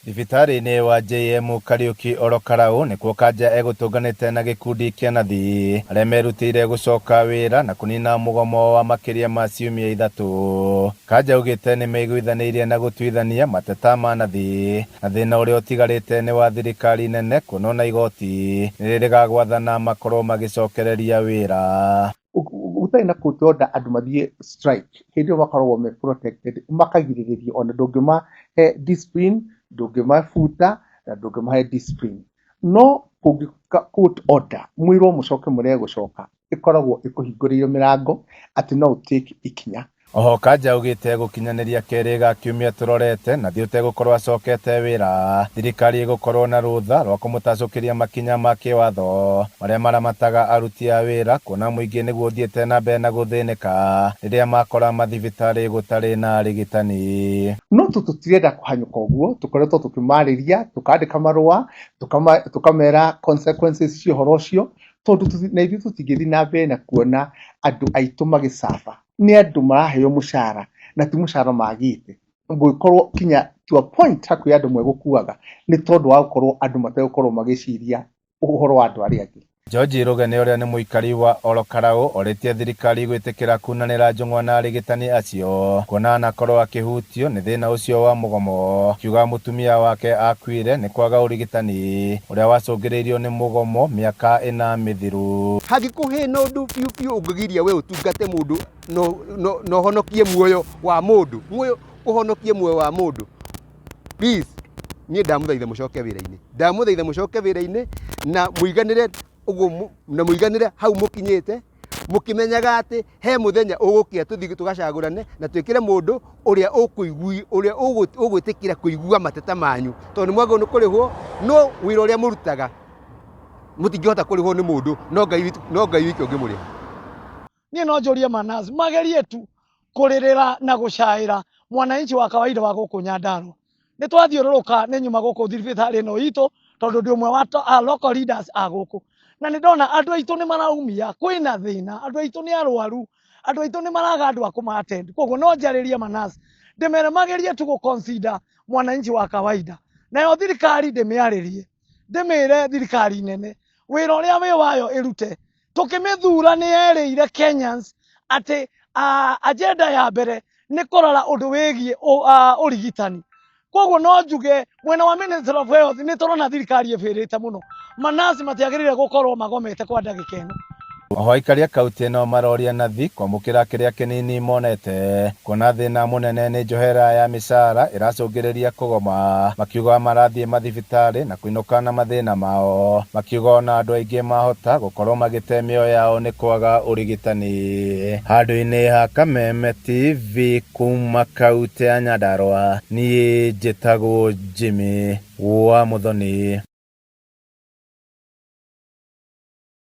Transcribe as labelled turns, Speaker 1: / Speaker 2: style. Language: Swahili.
Speaker 1: Thibitarĩ-inĩ wa JM Kariuki Orokarau nĩkuo Kanja egũtũnganĩte na gĩkundi kĩa nathi arĩa merutĩire gũcoka wĩra na kũnina mũgomo wa makĩria ma ciumia 3. Kanja augĩte nĩmeiguithanĩirie na gũtuithania mateta ma nathi na thĩna ũrĩa ũtigarĩte nĩ wa thirikari nene kuona ona igoti nĩrĩgagwathana makorwo magĩcokereria wĩra.
Speaker 2: Utai na kutoda andu mathie strike hindi bakoragwo me protected makagirĩrĩrio ona ndũngĩma discipline ndũngĩma futa na ndũngĩma discipline no court order mwĩrwo mũcoke mũrĩa gũcoka ikoragwo ikuhingũrĩire mirango ati no take ikinya.
Speaker 1: Oho Kanja augĩte gũkinyanĩria kerĩ ga kiumia tũrorete nathi ũtegũkorwo acokete wĩra thirikari ĩgũkorwo na rũtha rwa kũmũtacũkĩria makinya ma kĩwatho marĩa maramataga aruti a wĩra kuona mũingĩ nĩguo ũthiĩte na mbere na gũthĩnĩka rĩrĩa makora mathibitarĩ gũtarĩ na arigitani.
Speaker 2: No tũtirenda kũhanyũka ũguo tũkoretwo tũkĩmarĩria tukandĩka marũa tukamera consequences cia ũhoro ũcio tondũ na ithuĩ tũtingĩthiĩ na mbere na kuona andũ aitũ magĩcaba ni andu maraheo mushara na ti mushara magite ngũkorwo kinya to a point hakuya andu mwegũkuaga ni tondu wa gukorwo andu mategũkorwo magĩciria ũhoro wa andu arĩa angĩ.
Speaker 1: George Rugene ũrĩa nĩ mũikari wa Orokarau orĩtie thirikari gwĩtĩkĩra kunanĩra njũng'wa na arigitani acio kuona anakorwo akĩhutio nĩ thĩna ũcio wa mũgomo, kiuga mũtumia wake akuire nĩ kwaga ũrigitani ũrĩa wacũngĩrĩirio nĩ mũgomo mĩaka 4 mĩthiru.
Speaker 3: Hangĩkũhe no ndu piu ũngĩgiria we ũtungate mũndũ no honokie muoyo wa mũndũ ũhonokie muoyo wa mũndũ. Please niĩ ndamũthaitha mũcoke wĩra-inĩ na mũiganĩre uguo na mũiganĩre hau mũkinyĩte mũkĩmenyaga atĩ he mũthenya ũgũkĩa tũthiĩ tũgacagũrane na twĩkĩre mũndũ ũrĩa ũgwĩtĩkĩra kũigua mateta manyu tondũ mwagĩrĩirwo nĩ kũrĩhwo no wĩra ũrĩa mũrutaga mũtingĩhota kũrĩhwo nĩ mũndũ no Ngai wiki ũngĩmũrĩha.
Speaker 4: Niĩ no njũrie Manazi magerie tu kũrĩrĩra na gũcaĩra mwananchi wa kawaida wa gũkũ Nyandarua. Nĩ twathiũrũrũka nĩ nyuma gũkũ thibitarĩ ĩno itũ tondũ ndĩ ũmwe wa local leaders a gũkũ na nĩ ndona andũ aitũ nĩ maraumia kwĩna thĩna andũ aitũ nĩ arwaru andũ aitũ nĩ maraga andũ a kũmattend koguo no njarĩrie Manazi ndĩmere magerie tu gũconsider mwananchi wa kawaida nayo thirikari ndĩmĩarĩrie ndĩmĩre thirikari nene wĩra ũrĩa wĩ wayo ĩrute tũkĩmĩthura nĩ yerĩire Kenyans atĩ agenda ya mbere nĩ kũrora ũndũ wĩgiĩ ũrigitani. Koguo no njuge mwena wa Minister of Health nĩ tũrona thirikari ĩbĩrĩte mũno Manazi matiagĩrĩire gũkorwo magomete kwa ndagĩka ĩno.
Speaker 1: Oho aikari a kaunti ĩno maroria nathi kwamũkĩra kĩrĩa kĩnini monete kuona thĩna mũnene nĩ njohera ya mĩcara ĩracũngĩrĩria kũgoma makiuga marathiĩ mathibitarĩ na kũinũka na mathĩna mao makiuga ona andũ aingĩ mahota gũkorwo magĩte mĩoyo yao nĩ kwaga ũrigitani. Handũ-inĩ ha Kameme TV kuma kaunti ya Nyandarua niĩ njĩtagwo Jimmy wa Muthoni.